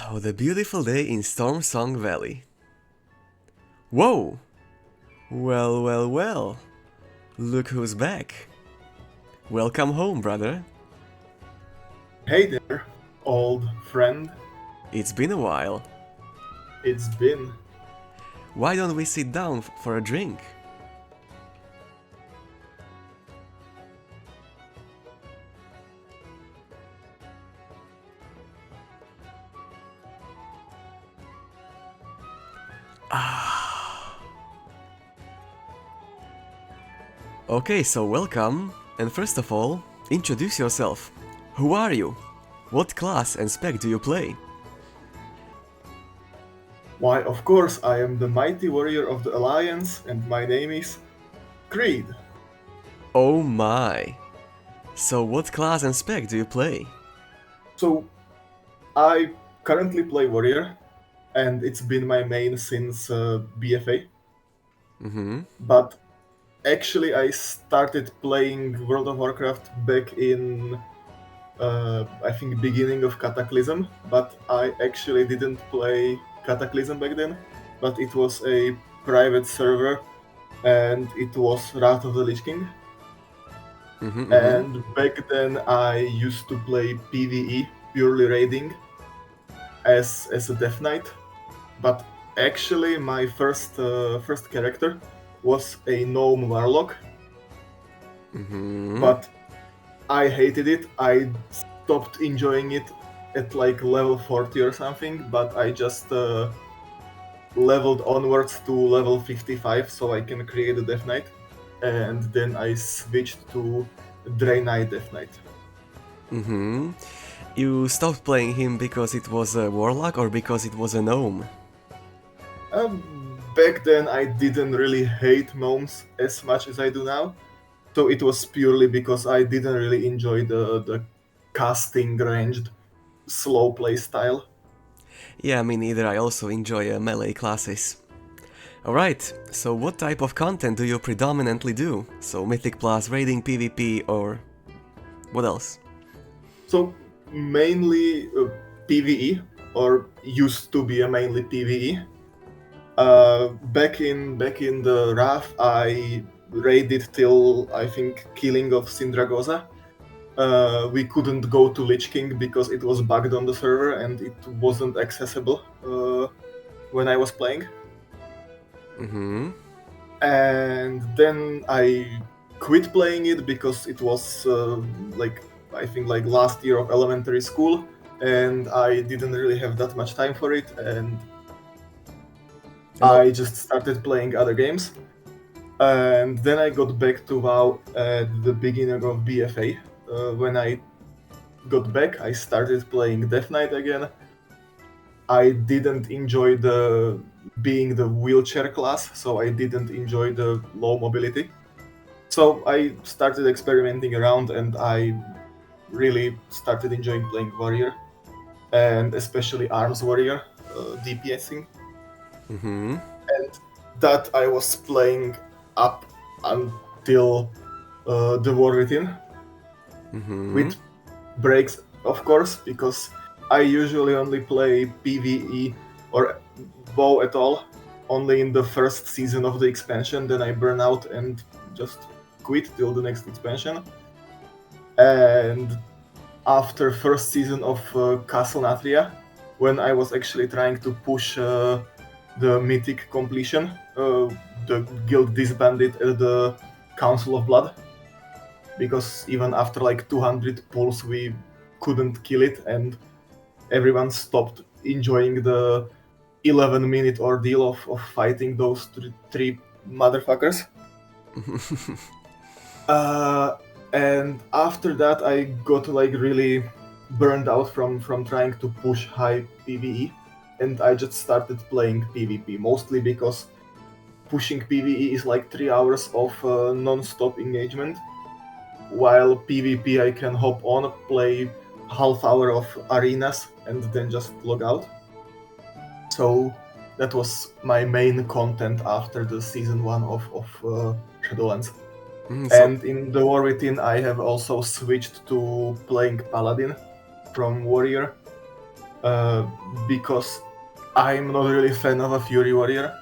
Oh, the beautiful day in Storm Song Valley. Whoa! Well, well, well. Look who's back. Welcome home, brother. Hey there, old friend. It's been a while. It's been. Why don't we sit down for a drink? Okay, so welcome, and first of all, introduce yourself. Who are you? What class and spec do you play? Why, of course, I am the mighty warrior of the Alliance, and my name is Creed. Oh my! So what class and spec do you play? So, I currently play warrior, and it's been my main since BFA. But actually, I started playing World of Warcraft back in, I think, beginning of Cataclysm. But I actually didn't play Cataclysm back then. But it was a private server and it was Wrath of the Lich King. And back then I used to play PvE, purely raiding, as a Death Knight. But actually my first character was a Gnome Warlock. But I hated it. I stopped enjoying it at like level 40 or something, but I just leveled onwards to level 55 so I can create a Death Knight. And then I switched to Draenei Death Knight. You stopped playing him because it was a warlock or because it was a gnome? Back then I didn't really hate gnomes as much as I do now. So it was purely because I didn't really enjoy the casting ranged slow play style. Yeah, me neither, I also enjoy melee classes. Alright, so what type of content do you predominantly do? So Mythic Plus, raiding, PvP, or what else? So mainly PvE, or used to be a mainly PvE. Back in the Wrath, I raided till I think killing of Sindragosa. We couldn't go to Lich King because it was bugged on the server and it wasn't accessible when I was playing. And then I quit playing it because it was like I think like last year of elementary school, and I didn't really have that much time for it, and I just started playing other games. And then I got back to WoW at the beginning of BFA. When I got back, I started playing Death Knight again. I didn't enjoy the being the wheelchair class, so I didn't enjoy the low mobility. So I started experimenting around, and I really started enjoying playing warrior, and especially arms warrior, DPSing. And that I was playing up until the war within, with breaks, of course, because I usually only play PvE or WoW at all only in the first season of the expansion. Then I burn out and just quit till the next expansion. And after first season of Castle Natria, when I was actually trying to push the mythic completion, the guild disbanded at the Council of Blood, because even after like 200 pulls we couldn't kill it, and everyone stopped enjoying the 11-minute ordeal of fighting those three motherfuckers. And after that I got like really burned out from trying to push high PvE, and I just started playing PvP, mostly because pushing PvE is like 3 hours of non-stop engagement, while PvP I can hop on, play half hour of arenas, and then just log out. So that was my main content after the season 1 of Shadowlands. And in the War Within I have also switched to playing Paladin from Warrior, because I'm not really a fan of a Fury Warrior,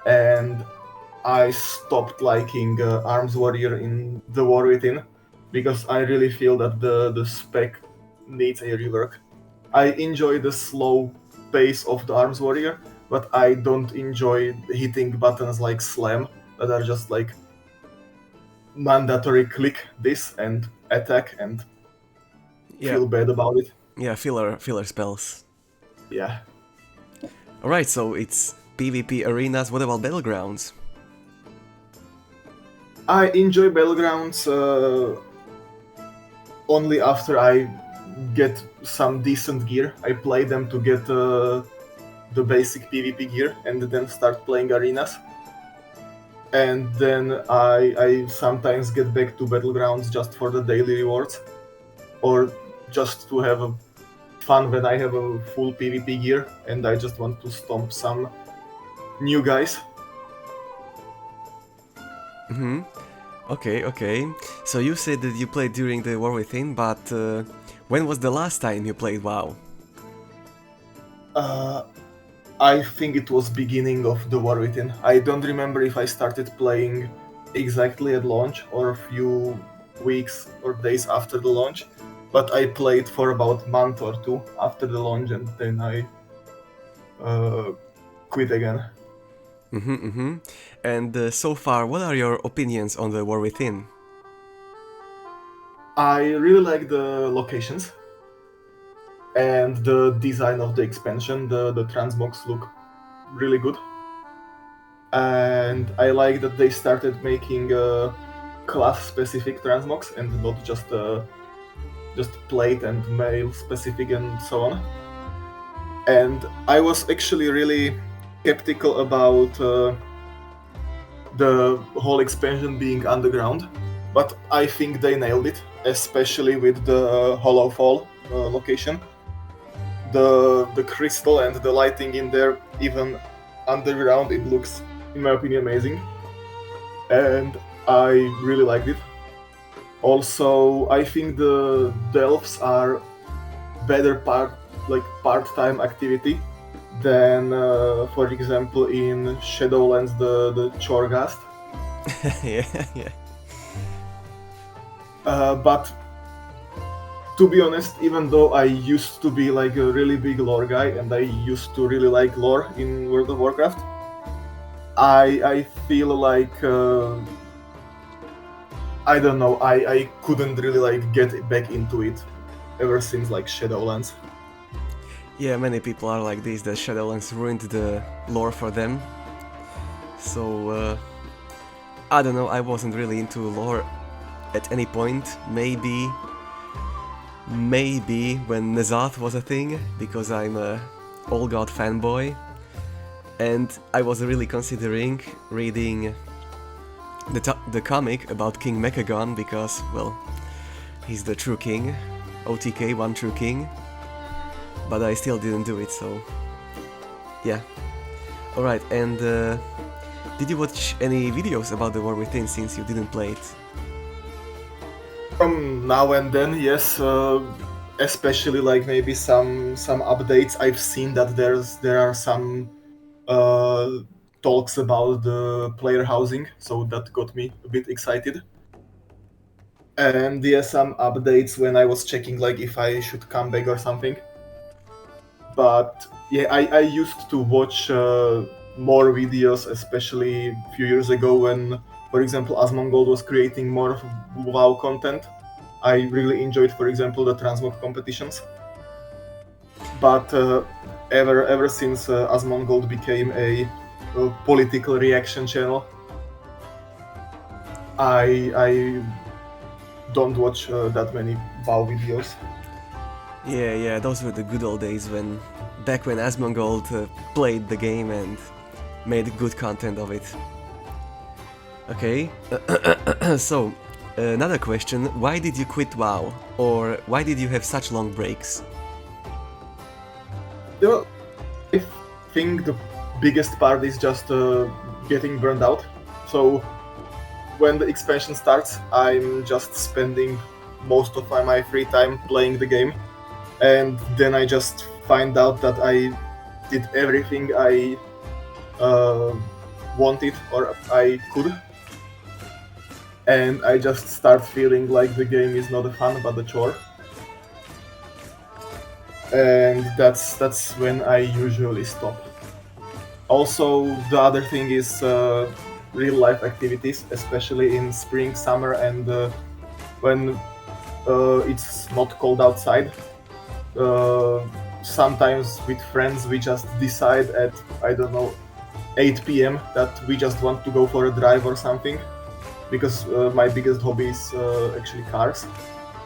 and I stopped liking Arms Warrior in the War Within because I really feel that the spec needs a rework. I enjoy the slow pace of the Arms Warrior, but I don't enjoy hitting buttons like Slam that are just like mandatory click this and attack and Yeah, feel bad about it. yeah, filler spells. Yeah. Alright, so it's PvP arenas, what about Battlegrounds? I enjoy Battlegrounds only after I get some decent gear. I play them to get the basic PvP gear and then start playing arenas. And then I sometimes get back to Battlegrounds just for the daily rewards, or just to have a fun when I have a full PvP gear and I just want to stomp some new guys. Mm-hmm. Okay. So you said that you played during the War Within, but when was the last time you played WoW? I think it was beginning of the War Within. I don't remember if I started playing exactly at launch or a few weeks or days after the launch, but I played for about a month or two after the launch and then I quit again. Mm-hmm. And so far, what are your opinions on the War Within? I really like the locations and the design of the expansion. The transmogs look really good. And I like that they started making class-specific transmogs and not just plate and male specific and so on. And I was actually really skeptical about the whole expansion being underground, but I think they nailed it, especially with the Hollow Fall location. The crystal and the lighting in there, even underground, it looks, in my opinion, amazing. And I really liked it. Also, I think the elves are better part-time activity than, for example, in Shadowlands, the Chorgast. yeah. But to be honest, even though I used to be like a really big lore guy and I used to really like lore in World of Warcraft, I feel like I don't know, I couldn't really like get back into it ever since like Shadowlands. Yeah, many people are like this, that Shadowlands ruined the lore for them. So, I don't know, I wasn't really into lore at any point. Maybe when N'Zoth was a thing, because I'm a All God fanboy. And I was really considering reading the comic about King Mechagon, because, well, he's the true king, OTK, one true king. But I still didn't do it, so yeah. Alright, and did you watch any videos about the War Within since you didn't play it? From now and then, yes, especially like maybe some updates. I've seen that there are some talks about the player housing, so that got me a bit excited. And yeah, some updates when I was checking like if I should come back or something. But yeah, I used to watch more videos, especially a few years ago when, for example, Asmongold was creating more WoW content. I really enjoyed, for example, the transmog competitions. But ever since Asmongold became a political reaction channel, I don't watch that many WoW videos. Yeah, those were the good old days back when Asmongold played the game and made good content of it. Okay, so another question, why did you quit WoW? Or why did you have such long breaks? Well, I think the biggest part is just getting burned out. So when the expansion starts, I'm just spending most of my free time playing the game, and then I just find out that I did everything I wanted or I could, and I just start feeling like the game is not a fun but a chore. And that's when I usually stop. Also, the other thing is real life activities, especially in spring, summer, and when it's not cold outside. Sometimes with friends we just decide at, I don't know, 8 p.m. that we just want to go for a drive or something, because my biggest hobby is actually cars.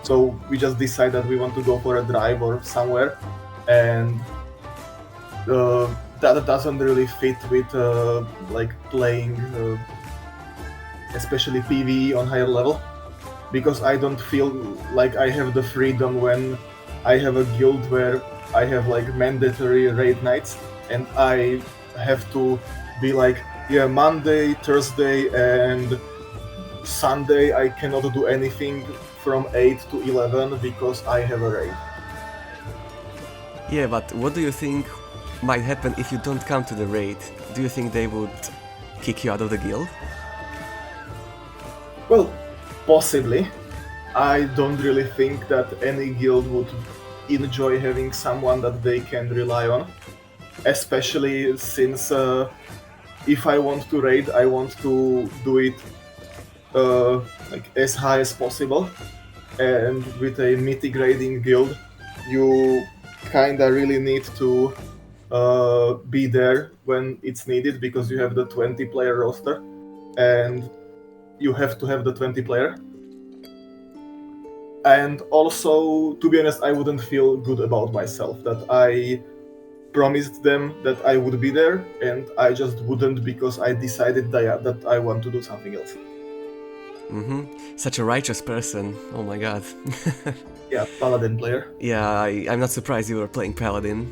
So we just decide that we want to go for a drive or somewhere, and that doesn't really fit with like playing, especially PvE on higher level, because I don't feel like I have the freedom when I have a guild where I have like mandatory raid nights, and I have to be like, yeah, Monday, Thursday, and Sunday I cannot do anything from 8 to 11 because I have a raid. Yeah, but what do you think might happen if you don't come to the raid? Do you think they would kick you out of the guild? Well, possibly. I don't really think that any guild would enjoy having someone that they can rely on, especially since if I want to raid, I want to do it like as high as possible, and with a mythic raiding guild, you kinda really need to be there when it's needed, because you have the 20-player roster, and you have to have the 20 player. And also, to be honest, I wouldn't feel good about myself that I promised them that I would be there, and I just wouldn't because I decided that I want to do something else. Such a righteous person. Oh my god. Yeah, Paladin player. Yeah, I'm not surprised you were playing Paladin.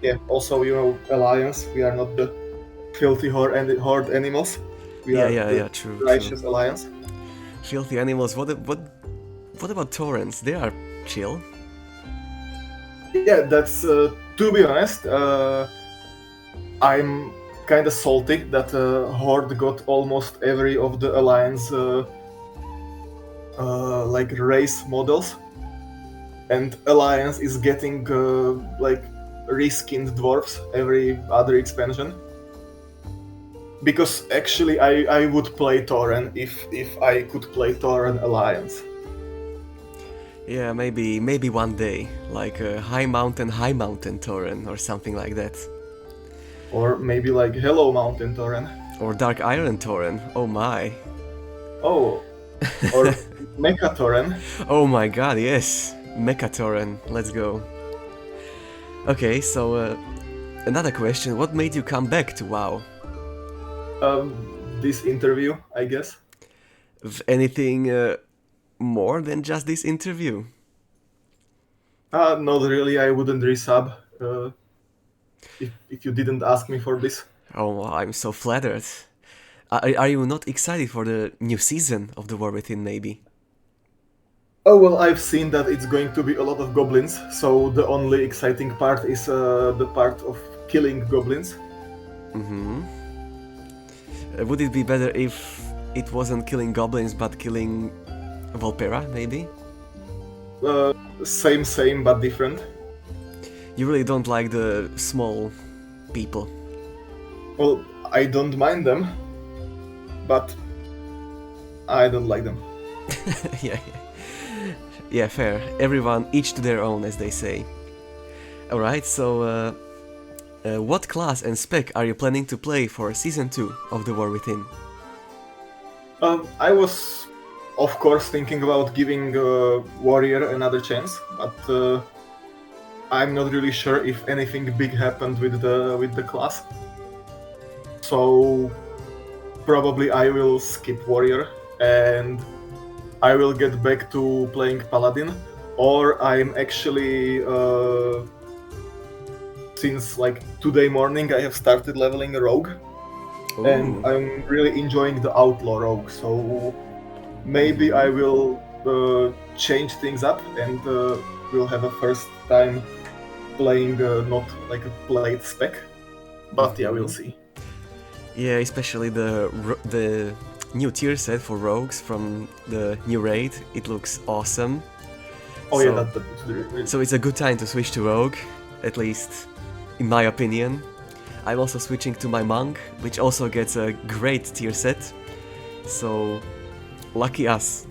Yeah, also, Alliance, we are not the filthy horde animals. We are the true. righteous Alliance. Filthy animals. What about torrents? They are chill. Yeah, that's to be honest, I'm kind of salty that Horde got almost every of the Alliance like race models, and Alliance is getting like reskinned dwarves every other expansion. Because actually, I would play Tauren if I could play Tauren Alliance. Yeah, maybe one day, like a high mountain Tauren or something like that. Or maybe like Hello Mountain Tauren. Or Dark Iron Tauren. Oh my. Oh, or Mecha Tauren. Oh my god, yes. Mecha Tauren. Let's go. Okay, so another question. What made you come back to WoW? This interview, I guess. Anything more than just this interview? Not really. I wouldn't resub if you didn't ask me for this. Oh, I'm so flattered. Are you not excited for the new season of The War Within, maybe? Oh, well, I've seen that it's going to be a lot of goblins, so the only exciting part is the part of killing goblins. Would it be better if it wasn't killing goblins but killing Volpera, maybe? Same, but different. You really don't like the small people? Well, I don't mind them, but I don't like them. Yeah, fair. Everyone, each to their own, as they say. Alright, so what class and spec are you planning to play for Season 2 of The War Within? I was, of course, thinking about giving Warrior another chance, but I'm not really sure if anything big happened with the class. So probably I will skip Warrior and I will get back to playing Paladin, or I'm actually since like today morning I have started leveling a Rogue. Ooh. And I'm really enjoying the Outlaw Rogue, so maybe I will change things up and we'll have a first time playing not like a played spec, but yeah, we'll see. Yeah, especially the new tier set for rogues from the new raid. It looks awesome. Oh so, yeah, that's really... So it's a good time to switch to rogue, at least in my opinion. I'm also switching to my monk, which also gets a great tier set. So lucky us.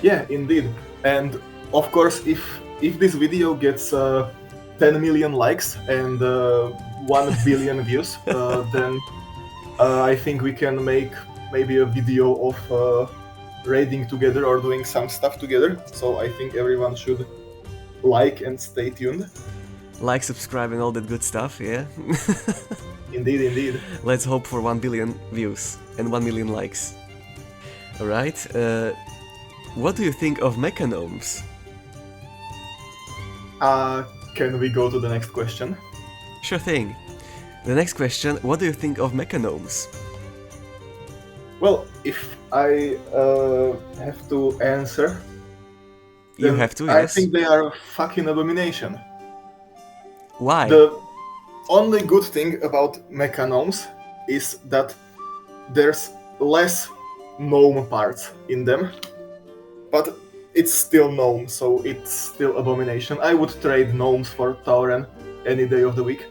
Yeah, indeed. And of course, if this video gets 10 million likes and 1 billion views, then I think we can make maybe a video of raiding together or doing some stuff together. So I think everyone should like and stay tuned. Like, subscribe and all that good stuff, yeah? Indeed, indeed. Let's hope for 1 billion views and 1 million likes. Alright, what do you think of Mechagnomes? Can we go to the next question? Sure thing. The next question, what do you think of Mechagnomes? Well, if I have to answer... You have to, yes. I think they are a fucking abomination. Why? The only good thing about Mechagnomes is that there's less gnome parts in them, but it's still gnome, so it's still abomination. I would trade gnomes for Tauren any day of the week.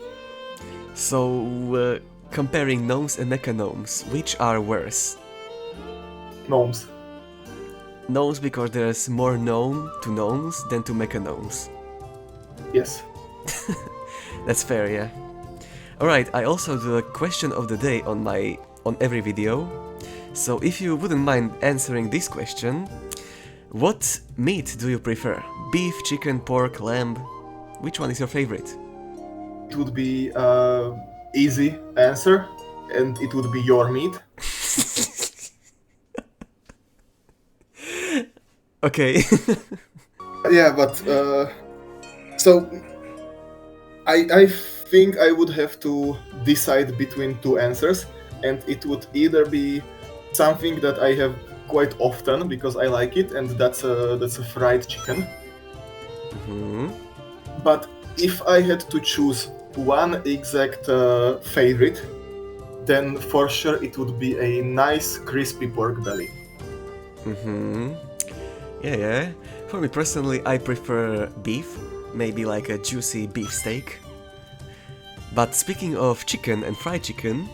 So, comparing gnomes and Mechagnomes, which are worse? Gnomes. Gnomes because there's more gnome to gnomes than to Mechagnomes. Yes. That's fair, yeah. Alright, I also do a question of the day on every video. So if you wouldn't mind answering this question, what meat do you prefer? Beef, chicken, pork, lamb? Which one is your favorite? It would be easy answer, and it would be your meat. Okay. Yeah, but so I think I would have to decide between two answers, and it would either be something that I have quite often because I like it, and that's a fried chicken. Mm-hmm. But if I had to choose one exact favorite, then for sure it would be a nice crispy pork belly. Mm-hmm. Yeah. For me personally, I prefer beef, maybe like a juicy beef steak. But speaking of chicken and fried chicken,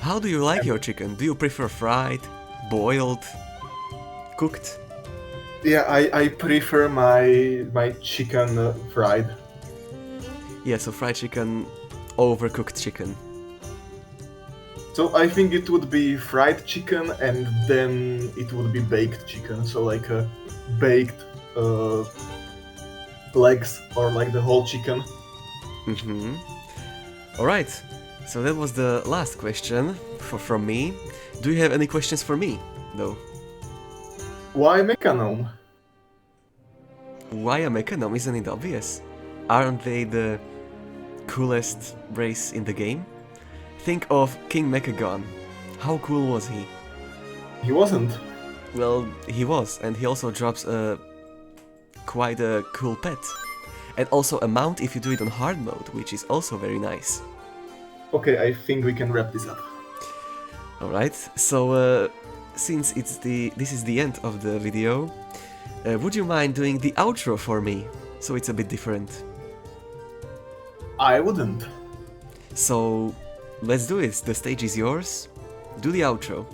how do you like your chicken? Do you prefer fried, boiled, cooked? Yeah, I prefer my chicken fried. Yeah, so fried chicken, overcooked chicken. So I think it would be fried chicken and then it would be baked chicken. So like a baked legs or like the whole chicken. Mm-hmm. Alright, so that was the last question from me. Do you have any questions for me, though? Why Mechagnome? Why a Mechagnome? Isn't it obvious? Aren't they the coolest race in the game? Think of King Mechagon. How cool was he? He wasn't. Well, he was, and he also drops quite a cool pet. And also a mount if you do it on hard mode, which is also very nice. Okay, I think we can wrap this up. Alright, so since this is the end of the video, would you mind doing the outro for me? So it's a bit different. I wouldn't. So let's do it, the stage is yours. Do the outro.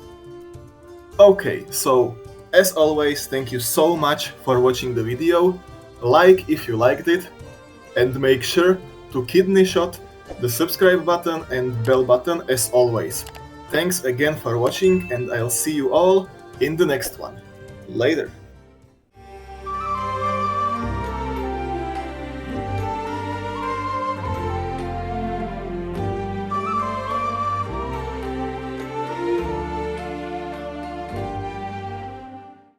Okay, so as always, thank you so much for watching the video. Like if you liked it, and make sure to kidney shot the subscribe button and bell button as always. Thanks again for watching, and I'll see you all in the next one. Later.